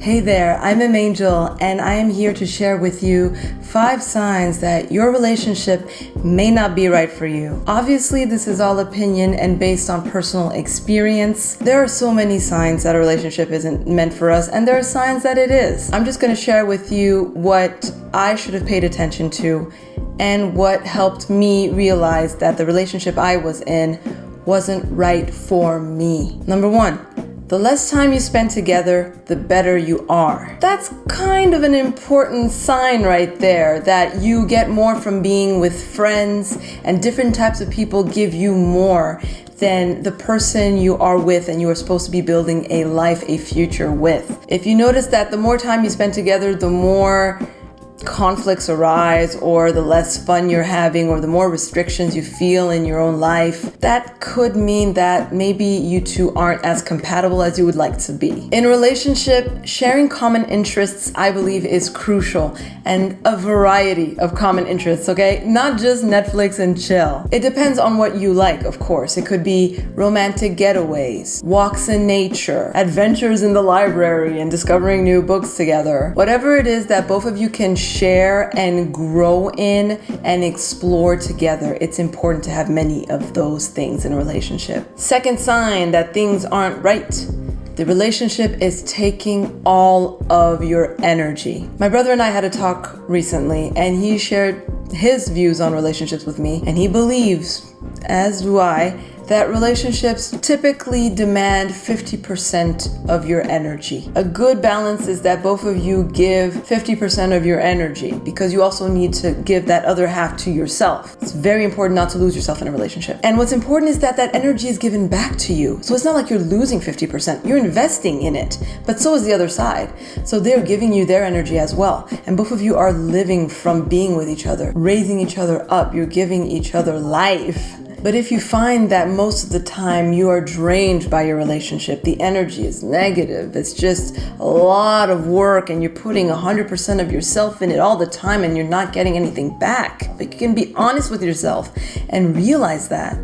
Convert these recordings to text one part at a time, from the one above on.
Hey there, I'm Angel, and I am here to share with you 5 signs that your relationship may not be right for you. Obviously, this is all opinion and based on personal experience. There are so many signs that a relationship isn't meant for us, and there are signs that it is. I'm just going to share with you what I should have paid attention to and what helped me realize that the relationship I was in wasn't right for me. Number 1, the less time you spend together, the better you are. That's kind of an important sign right there, that you get more from being with friends, and different types of people give you more than the person you are with and you are supposed to be building a life, a future with. If you notice that the more time you spend together, the more conflicts arise, or the less fun you're having, or the more restrictions you feel in your own life, that could mean that maybe you two aren't as compatible as you would like to be. In a relationship, sharing common interests, I believe, is crucial, and a variety of common interests, okay? Not just Netflix and chill. It depends on what you like, of course. It could be romantic getaways, walks in nature, adventures in the library, and discovering new books together. Whatever it is that both of you can share and grow in and explore together, it's important to have many of those things in a relationship. Second sign that things aren't right: the relationship is taking all of your energy. My brother and I had a talk recently, and he shared his views on relationships with me, and he believes, as do I, that relationships typically demand 50% of your energy. A good balance is that both of you give 50% of your energy, because you also need to give that other half to yourself. It's very important not to lose yourself in a relationship. And what's important is that that energy is given back to you. So it's not like you're losing 50%, you're investing in it, but so is the other side. So they're giving you their energy as well. And both of you are living from being with each other, raising each other up, you're giving each other life. But if you find that most of the time you are drained by your relationship, the energy is negative, it's just a lot of work and you're putting 100% of yourself in it all the time and you're not getting anything back, but you can be honest with yourself and realize that,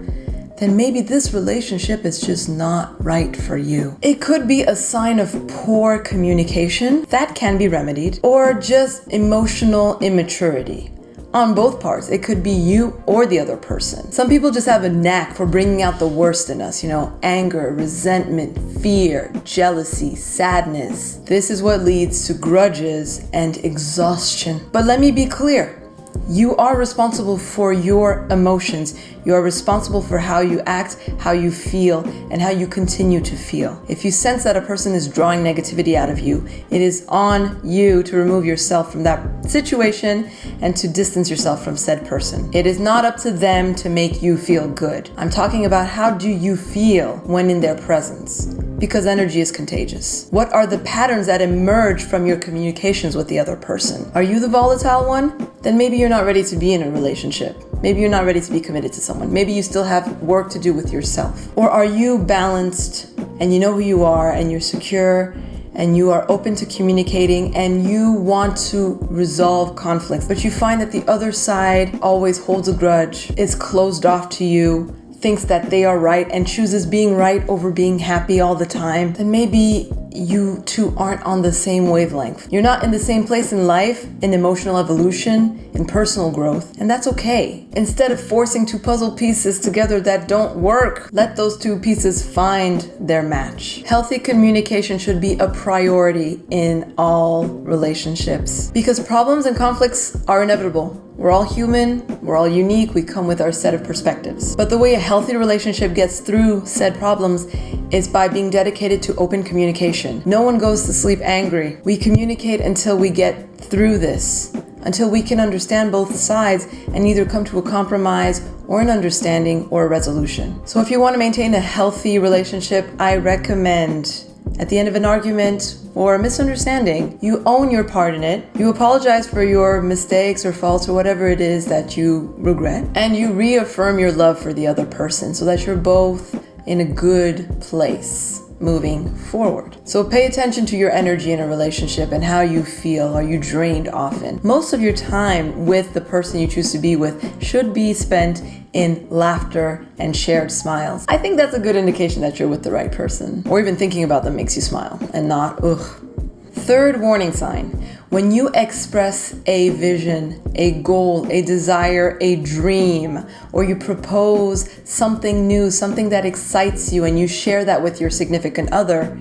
then maybe this relationship is just not right for you. It could be a sign of poor communication that can be remedied, or just emotional immaturity. On both parts, it could be you or the other person. Some people just have a knack for bringing out the worst in us, anger, resentment, fear, jealousy, sadness. This is what leads to grudges and exhaustion. But let me be clear. You are responsible for your emotions. You are responsible for how you act, how you feel, and how you continue to feel. If you sense that a person is drawing negativity out of you, it is on you to remove yourself from that situation and to distance yourself from said person. It is not up to them to make you feel good. I'm talking about how do you feel when in their presence, because energy is contagious. What are the patterns that emerge from your communications with the other person? Are you the volatile one? Then maybe you're not ready to be in a relationship. Maybe you're not ready to be committed to someone. Maybe you still have work to do with yourself. Or are you balanced and you know who you are and you're secure and you are open to communicating and you want to resolve conflicts, but you find that the other side always holds a grudge, is closed off to you, thinks that they are right and chooses being right over being happy all the time, then maybe you two aren't on the same wavelength. You're not in the same place in life, in emotional evolution, in personal growth, and that's okay. Instead of forcing 2 puzzle pieces together that don't work, let those 2 pieces find their match. Healthy communication should be a priority in all relationships, because problems and conflicts are inevitable. We're all human, we're all unique, we come with our set of perspectives. But the way a healthy relationship gets through said problems is by being dedicated to open communication. No one goes to sleep angry. We communicate until we get through this, until we can understand both sides and either come to a compromise or an understanding or a resolution. So if you want to maintain a healthy relationship, I recommend at the end of an argument or a misunderstanding, you own your part in it, you apologize for your mistakes or faults or whatever it is that you regret, and you reaffirm your love for the other person so that you're both in a good place moving forward. So pay attention to your energy in a relationship and how you feel. Are you drained often? Most of your time with the person you choose to be with should be spent in laughter and shared smiles. I think that's a good indication that you're with the right person, or even thinking about them makes you smile and not, ugh. Third warning sign: when you express a vision, a goal, a desire, a dream, or you propose something new, something that excites you, and you share that with your significant other,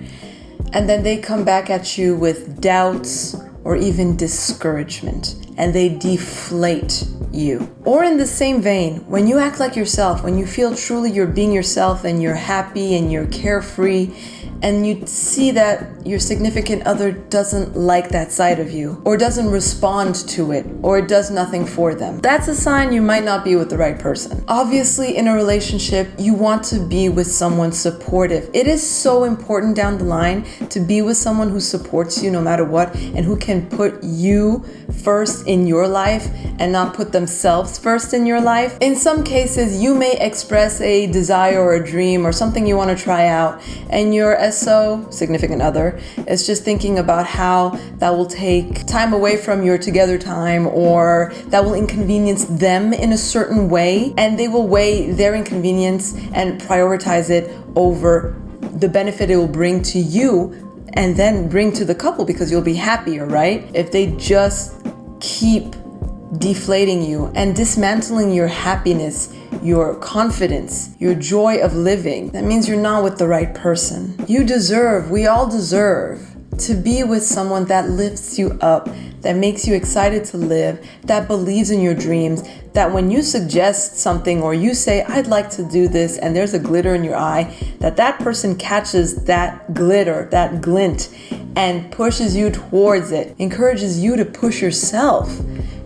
and then they come back at you with doubts or even discouragement, and they deflate you. Or in the same vein, when you act like yourself, when you feel truly you're being yourself and you're happy and you're carefree, and you see that your significant other doesn't like that side of you, or doesn't respond to it, or it does nothing for them, that's a sign you might not be with the right person. Obviously, in a relationship, you want to be with someone supportive. It is so important down the line to be with someone who supports you no matter what, and who can put you first in your life and not put themselves first in your life. In some cases, you may express a desire or a dream or something you want to try out, and your SO, significant other, is just thinking about how that will take time away from your together time, or that will inconvenience them in a certain way, and they will weigh their inconvenience and prioritize it over the benefit it will bring to you and then bring to the couple, because you'll be happier, right? If they just keep deflating you and dismantling your happiness, your confidence, your joy of living, that means you're not with the right person. We all deserve to be with someone that lifts you up, that makes you excited to live, that believes in your dreams, that when you suggest something or you say, I'd like to do this, and there's a glitter in your eye, that person catches that glitter, that glint, and pushes you towards it, encourages you to push yourself,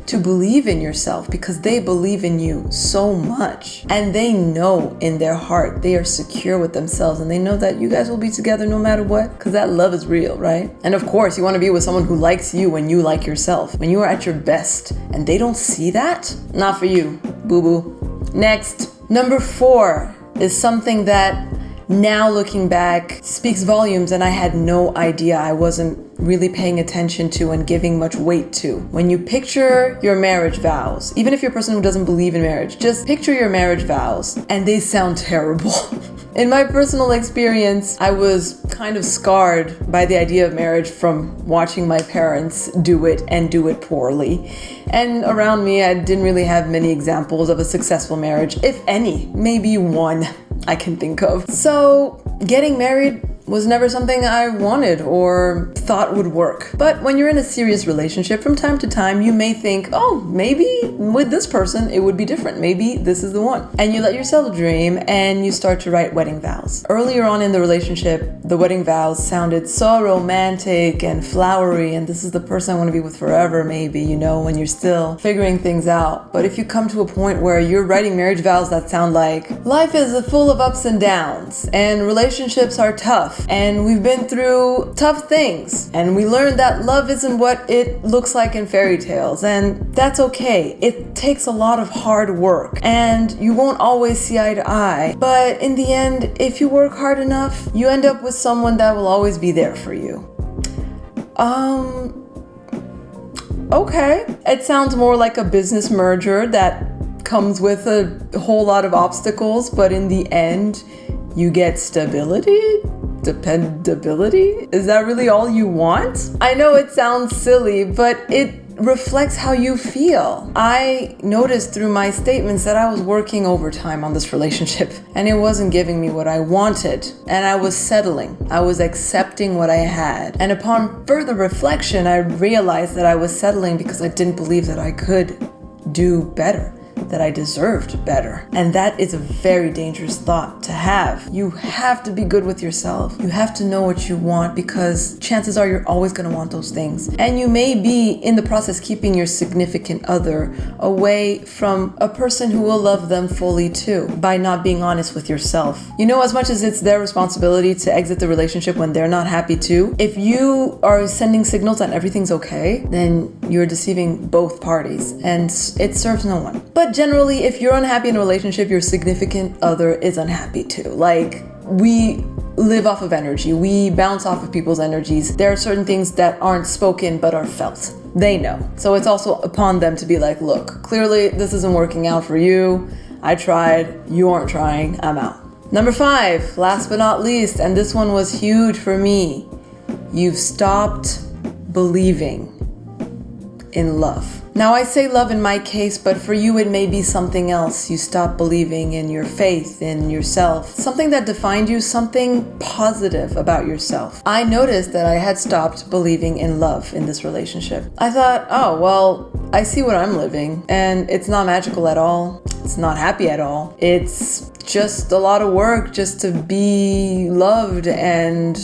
to believe in yourself, because they believe in you so much, and they know in their heart they are secure with themselves, and they know that you guys will be together no matter what, because that love is real, right? And of course, you want to be with someone who likes you when you like yourself, when you are at your best, and they don't see that, not for you, boo-boo. Next, number 4 is something that now looking back speaks volumes, and I had no idea, I wasn't really paying attention to and giving much weight to. When you picture your marriage vows, even if you're a person who doesn't believe in marriage, just picture your marriage vows, and they sound terrible. In my personal experience, I was kind of scarred by the idea of marriage from watching my parents do it and do it poorly. And around me, I didn't really have many examples of a successful marriage, if any, maybe one I can think of. So getting married was never something I wanted or thought would work. But when you're in a serious relationship, from time to time, you may think, oh, maybe with this person, it would be different. Maybe this is the one. And you let yourself dream and you start to write wedding vows. Earlier on in the relationship, the wedding vows sounded so romantic and flowery, and this is the person I want to be with forever, maybe, when you're still figuring things out. But if you come to a point where you're writing marriage vows that sound like, life is full of ups and downs, and relationships are tough, and we've been through tough things, and we learned that love isn't what it looks like in fairy tales, and that's okay. It takes a lot of hard work, and you won't always see eye to eye, but in the end, if you work hard enough, you end up with someone that will always be there for you. Okay. It sounds more like a business merger that comes with a whole lot of obstacles, but in the end, you get stability? Dependability? Is that really all you want? I know it sounds silly, but it reflects how you feel. I noticed through my statements that I was working overtime on this relationship, and it wasn't giving me what I wanted, and I was settling. I was accepting what I had. And upon further reflection, I realized that I was settling because I didn't believe that I could do better, that I deserved better. And that is a very dangerous thought to have. You have to be good with yourself. You have to know what you want, because chances are you're always going to want those things. And you may be in the process keeping your significant other away from a person who will love them fully too, by not being honest with yourself. As much as it's their responsibility to exit the relationship when they're not happy too, if you are sending signals that everything's okay, then you're deceiving both parties, and it serves no one. But generally, if you're unhappy in a relationship, your significant other is unhappy too. Like, we live off of energy. We bounce off of people's energies. There are certain things that aren't spoken but are felt. They know. So it's also upon them to be like, look, clearly this isn't working out for you. I tried. You aren't trying. I'm out. Number 5, last but not least, and this one was huge for me. You've stopped believing in love. Now, I say love in my case, but for you it may be something else. You stop believing in your faith, in yourself, something that defined you, something positive about yourself. I noticed that I had stopped believing in love in this relationship. I thought, oh, well, I see what I'm living, and it's not magical at all. It's not happy at all. It's just a lot of work just to be loved and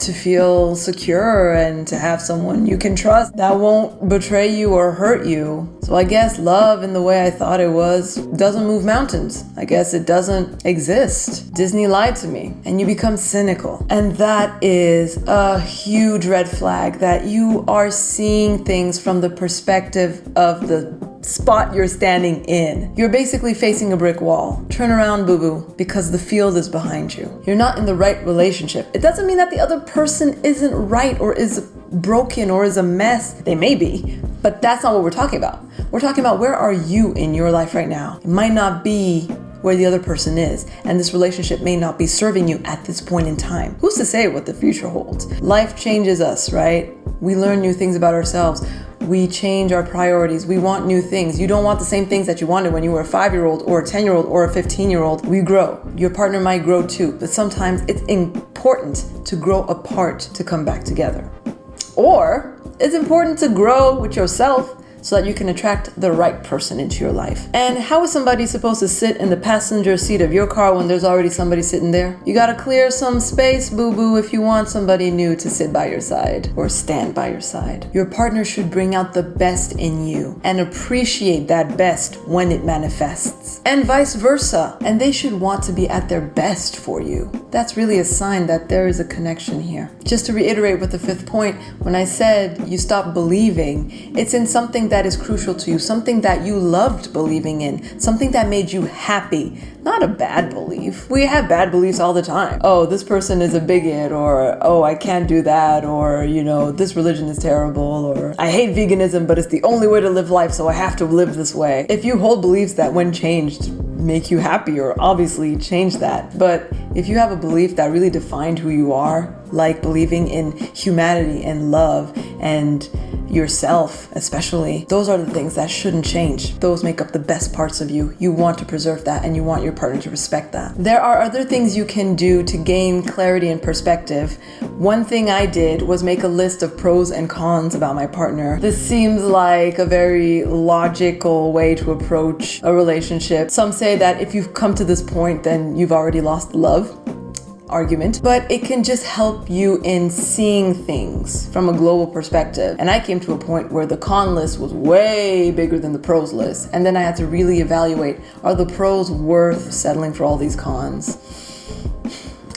to feel secure and to have someone you can trust that won't betray you or hurt you. So I guess love, in the way I thought it was, doesn't move mountains. I guess it doesn't exist. Disney lied to me, and you become cynical. And that is a huge red flag, that you are seeing things from the perspective of the spot you're standing in. You're basically facing a brick wall. Turn around, boo-boo, because the field is behind you. You're not in the right relationship. It doesn't mean that the other person isn't right or is broken or is a mess. They may be, but that's not what we're talking about. We're talking about, where are you in your life right now? It might not be where the other person is, and this relationship may not be serving you at this point in time. Who's to say what the future holds? Life changes us, right? We learn new things about ourselves. We change our priorities. We want new things. You don't want the same things that you wanted when you were a 5-year-old or a 10-year-old or a 15-year-old. We grow. Your partner might grow too, but sometimes it's important to grow apart to come back together. Or it's important to grow with yourself so that you can attract the right person into your life. And how is somebody supposed to sit in the passenger seat of your car when there's already somebody sitting there? You gotta clear some space, boo-boo, if you want somebody new to sit by your side or stand by your side. Your partner should bring out the best in you and appreciate that best when it manifests. And vice versa. And they should want to be at their best for you. That's really a sign that there is a connection here. Just to reiterate with the 5th point, when I said you stop believing, it's in something that is crucial to you, something that you loved believing in, something that made you happy, not a bad belief. We have bad beliefs all the time. Oh, this person is a bigot, or oh, I can't do that, or this religion is terrible, or I hate veganism, but it's the only way to live life, so I have to live this way. If you hold beliefs that, when changed, make you happier, obviously change that. But if you have a belief that really defined who you are, like believing in humanity and love and yourself especially, those are the things that shouldn't change. Those make up the best parts of you. You want to preserve that, and you want your partner to respect that. There are other things you can do to gain clarity and perspective. One thing I did was make a list of pros and cons about my partner. This seems like a very logical way to approach a relationship. Some say that if you've come to this point, then you've already lost love argument, but it can just help you in seeing things from a global perspective. And I came to a point where the con list was way bigger than the pros list. And then I had to really evaluate, are the pros worth settling for all these cons?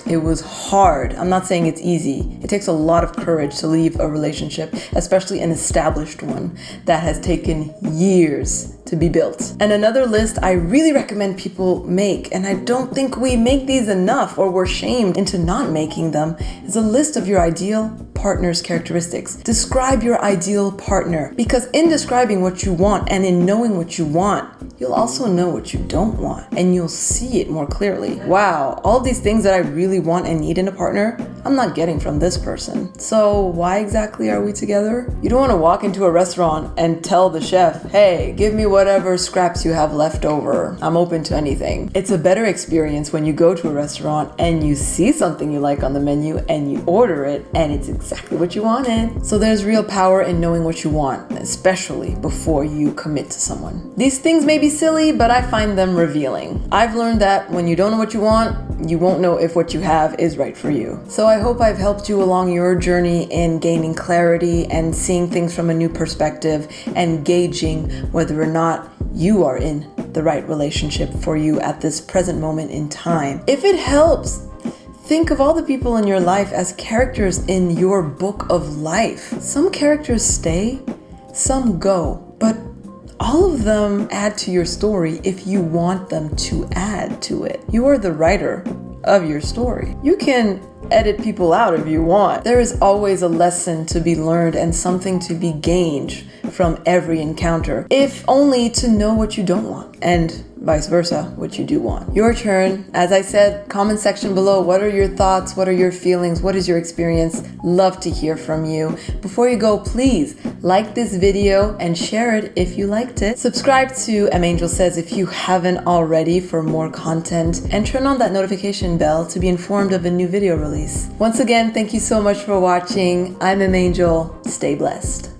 It was hard. I'm not saying it's easy. It takes a lot of courage to leave a relationship, especially an established one that has taken years to be built. And another list I really recommend people make, and I don't think we make these enough, or we're shamed into not making them, is a list of your ideal partner's characteristics. Describe your ideal partner, because in describing what you want and in knowing what you want, you'll also know what you don't want, and you'll see it more clearly. Wow, all these things that I really want and need in a partner, I'm not getting from this person. So why exactly are we together? You don't want to walk into a restaurant and tell the chef, hey, give me whatever scraps you have left over. I'm open to anything. It's a better experience when you go to a restaurant and you see something you like on the menu and you order it and it's exactly what you wanted. So there's real power in knowing what you want, especially before you commit to someone. These things may be silly, but I find them revealing. I've learned that when you don't know what you want, you won't know if what you have is right for you. So I hope I've helped you along your journey in gaining clarity and seeing things from a new perspective and gauging whether or not you are in the right relationship for you at this present moment in time. If it helps, think of all the people in your life as characters in your book of life. Some characters stay, some go, but all of them add to your story if you want them to add to it. You are the writer of your story. You can edit people out if you want. There is always a lesson to be learned and something to be gained from every encounter, if only to know what you don't want and vice versa, which you do want. Your turn. As I said, comment section below. What are your thoughts? What are your feelings? What is your experience? Love to hear from you. Before you go, please like this video and share it if you liked it. Subscribe to Angel Says if you haven't already for more content, and turn on that notification bell to be informed of a new video release. Once again, thank you so much for watching. I'm Angel. Stay blessed.